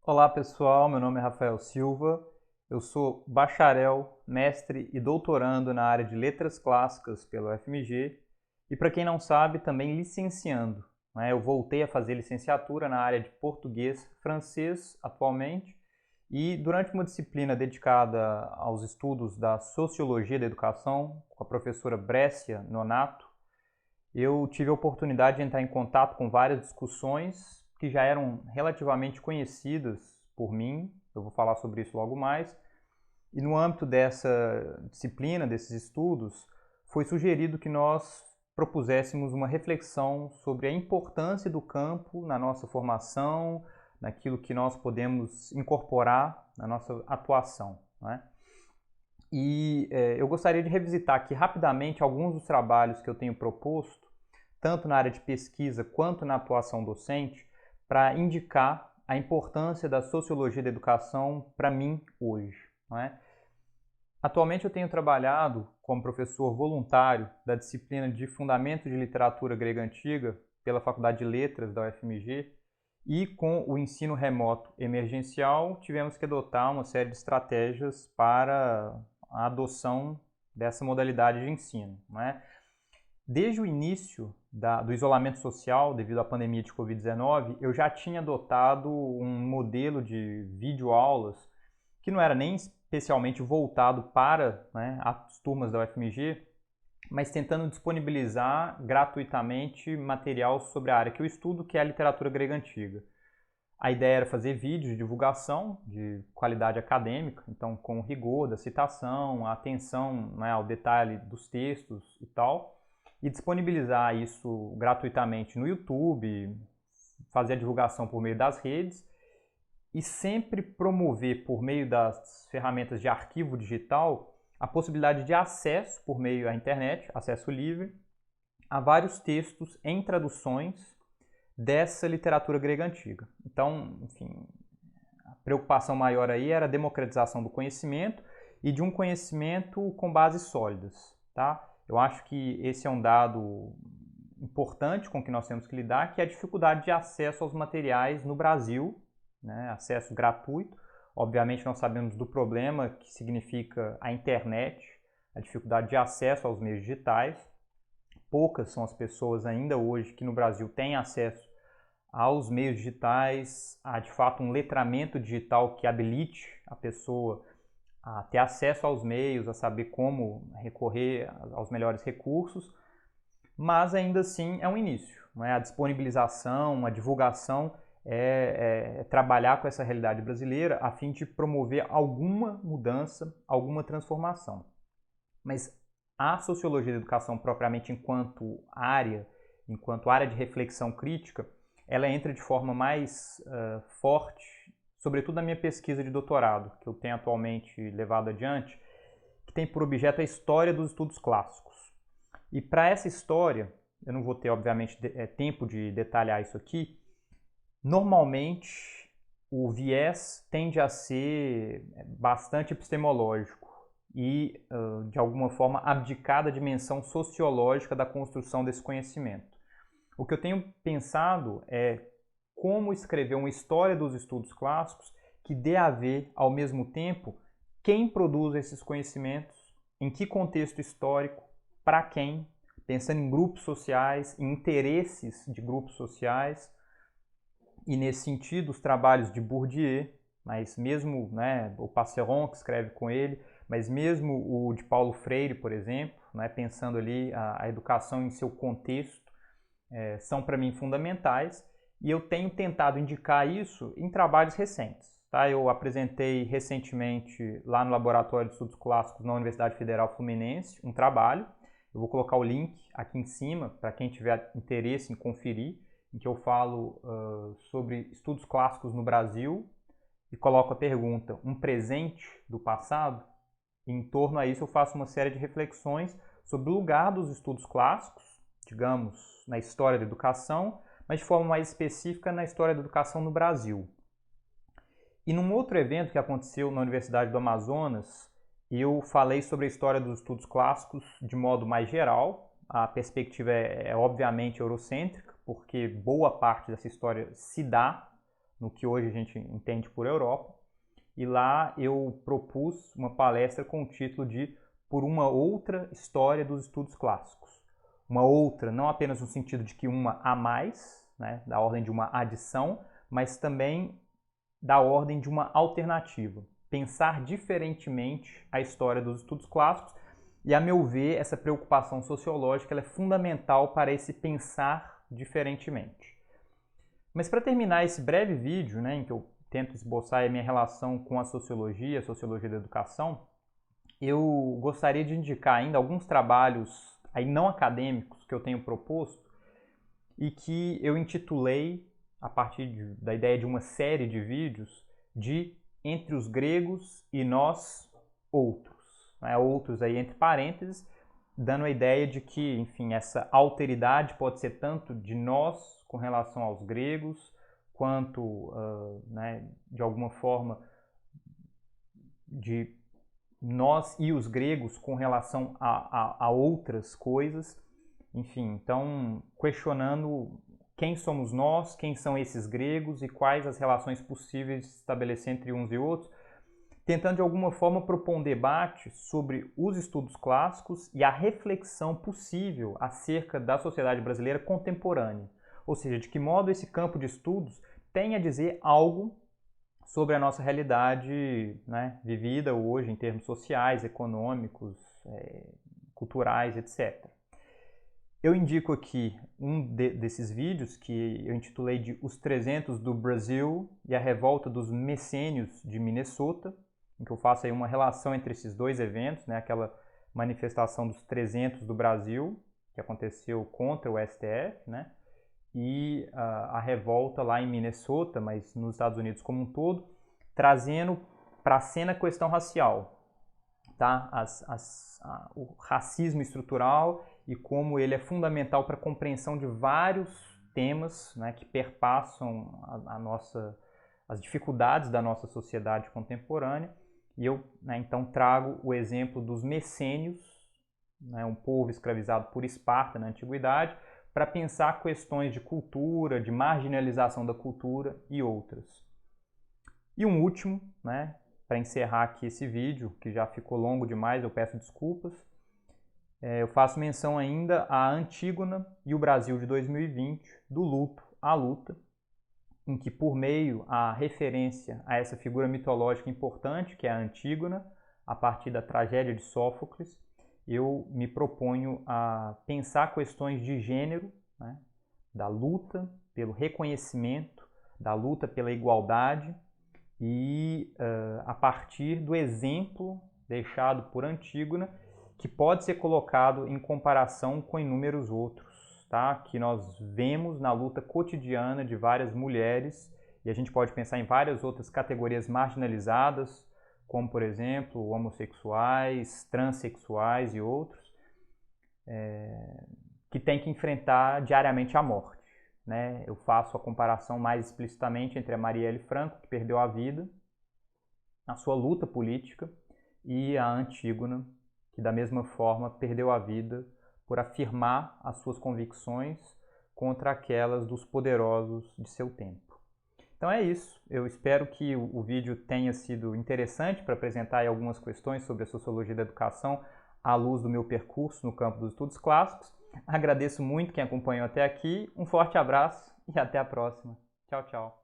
Olá pessoal, meu nome é Rafael Silva, eu sou bacharel, mestre e doutorando na área de letras clássicas pela UFMG e, para quem não sabe, também licenciando. Eu voltei a fazer licenciatura na área de português, francês atualmente, e durante uma disciplina dedicada aos estudos da sociologia da educação, com a professora Brescia Nonato, eu tive a oportunidade de entrar em contato com várias discussões que já eram relativamente conhecidas por mim, eu vou falar sobre isso logo mais, e no âmbito dessa disciplina, desses estudos, foi sugerido que nós propuséssemos uma reflexão sobre a importância do campo na nossa formação, naquilo que nós podemos incorporar na nossa atuação, não é? Eu gostaria de revisitar aqui rapidamente alguns dos trabalhos que eu tenho proposto, tanto na área de pesquisa quanto na atuação docente, para indicar a importância da sociologia da educação para mim hoje. Não é? Atualmente eu tenho trabalhado como professor voluntário da disciplina de Fundamento de Literatura Grega Antiga pela Faculdade de Letras da UFMG, e com o ensino remoto emergencial tivemos que adotar uma série de estratégias para a adoção dessa modalidade de ensino. Não é? Desde o início do isolamento social devido à pandemia de Covid-19, eu já tinha adotado um modelo de videoaulas que não era nem especialmente voltado para, né, as turmas da UFMG, mas tentando disponibilizar gratuitamente material sobre a área que eu estudo, que é a literatura grega antiga. A ideia era fazer vídeos de divulgação de qualidade acadêmica, então com o rigor da citação, a atenção, né, ao detalhe dos textos e tal, e disponibilizar isso gratuitamente no YouTube, fazer a divulgação por meio das redes e sempre promover por meio das ferramentas de arquivo digital a possibilidade de acesso por meio da internet, acesso livre, a vários textos em traduções dessa literatura grega antiga. Então, enfim, a preocupação maior aí era a democratização do conhecimento e de um conhecimento com bases sólidas, tá? Eu acho que esse é um dado importante com que nós temos que lidar, que é a dificuldade de acesso aos materiais no Brasil, né? Acesso gratuito. Obviamente nós sabemos do problema que significa a internet, a dificuldade de acesso aos meios digitais. Poucas são as pessoas ainda hoje que no Brasil têm acesso aos meios digitais, a de fato um letramento digital que habilite a pessoa a ter acesso aos meios, a saber como recorrer aos melhores recursos, mas ainda assim é um início. Não é? A disponibilização, a divulgação é trabalhar com essa realidade brasileira a fim de promover alguma mudança, alguma transformação. Mas a sociologia da educação propriamente enquanto área de reflexão crítica, ela entra de forma mais forte, sobretudo na minha pesquisa de doutorado, que eu tenho atualmente levado adiante, que tem por objeto a história dos estudos clássicos. E para essa história, eu não vou ter, obviamente, tempo de detalhar isso aqui, normalmente o viés tende a ser bastante epistemológico e, de alguma forma, abdicar da dimensão sociológica da construção desse conhecimento. O que eu tenho pensado é como escrever uma história dos estudos clássicos que dê a ver, ao mesmo tempo, quem produz esses conhecimentos, em que contexto histórico, para quem, pensando em grupos sociais, em interesses de grupos sociais, e nesse sentido os trabalhos de Bourdieu, mas mesmo, né, o Passeron, que escreve com ele, mas mesmo o de Paulo Freire, por exemplo, né, pensando ali a educação em seu contexto, são para mim fundamentais, e eu tenho tentado indicar isso em trabalhos recentes. Tá? Eu apresentei recentemente lá no Laboratório de Estudos Clássicos na Universidade Federal Fluminense um trabalho, eu vou colocar o link aqui em cima para quem tiver interesse em conferir, em que eu falo sobre estudos clássicos no Brasil e coloco a pergunta, um presente do passado? E em torno a isso eu faço uma série de reflexões sobre o lugar dos estudos clássicos, digamos, na história da educação, mas de forma mais específica na história da educação no Brasil. E num outro evento que aconteceu na Universidade do Amazonas, eu falei sobre a história dos estudos clássicos de modo mais geral. A perspectiva é obviamente eurocêntrica, porque boa parte dessa história se dá no que hoje a gente entende por Europa, e lá eu propus uma palestra com o título de Por uma outra história dos estudos clássicos. Uma outra, não apenas no sentido de que uma a mais, né, da ordem de uma adição, mas também da ordem de uma alternativa. Pensar diferentemente a história dos estudos clássicos e, a meu ver, essa preocupação sociológica ela é fundamental para esse pensar diferentemente. Mas para terminar esse breve vídeo, né, em que eu tento esboçar a minha relação com a sociologia da educação, eu gostaria de indicar ainda alguns trabalhos aí não acadêmicos que eu tenho proposto e que eu intitulei, a partir da ideia de uma série de vídeos, de Entre os Gregos e Nós Outros. Né? Outros aí entre parênteses, dando a ideia de que, enfim, essa alteridade pode ser tanto de nós com relação aos gregos, quanto, né, de alguma forma, de nós e os gregos com relação a outras coisas. Enfim, então, questionando quem somos nós, quem são esses gregos e quais as relações possíveis de se estabelecer entre uns e outros, tentando de alguma forma propor um debate sobre os estudos clássicos e a reflexão possível acerca da sociedade brasileira contemporânea. Ou seja, de que modo esse campo de estudos tem a dizer algo sobre a nossa realidade, né, vivida hoje em termos sociais, econômicos, culturais, etc. Eu indico aqui desses vídeos que eu intitulei de Os 300 do Brasil e a Revolta dos Messênios de Minnesota, em que eu faço aí uma relação entre esses dois eventos, né, aquela manifestação dos 300 do Brasil, que aconteceu contra o STF, né, e a revolta lá em Minnesota, mas nos Estados Unidos como um todo, trazendo para a cena a questão racial, tá? O racismo estrutural e como ele é fundamental para a compreensão de vários temas, né, que perpassam as dificuldades da nossa sociedade contemporânea. E eu, né, então trago o exemplo dos messênios, né, um povo escravizado por Esparta na antiguidade, para pensar questões de cultura, de marginalização da cultura e outras. E um último, né, para encerrar aqui esse vídeo, que já ficou longo demais, eu peço desculpas, eu faço menção ainda a Antígona e o Brasil de 2020, do luto à luta, em que, por meio a referência a essa figura mitológica importante, que é a Antígona, a partir da tragédia de Sófocles, eu me proponho a pensar questões de gênero, né, da luta pelo reconhecimento, da luta pela igualdade e a partir do exemplo deixado por Antígona, que pode ser colocado em comparação com inúmeros outros, tá, que nós vemos na luta cotidiana de várias mulheres, e a gente pode pensar em várias outras categorias marginalizadas, como, por exemplo, homossexuais, transexuais e outros, que têm que enfrentar diariamente a morte. Né? Eu faço a comparação mais explicitamente entre a Marielle Franco, que perdeu a vida na sua luta política, e a Antígona, que da mesma forma perdeu a vida por afirmar as suas convicções contra aquelas dos poderosos de seu tempo. Então é isso, eu espero que o vídeo tenha sido interessante para apresentar algumas questões sobre a sociologia da educação à luz do meu percurso no campo dos estudos clássicos. Agradeço muito quem acompanhou até aqui, um forte abraço e até a próxima. Tchau, tchau.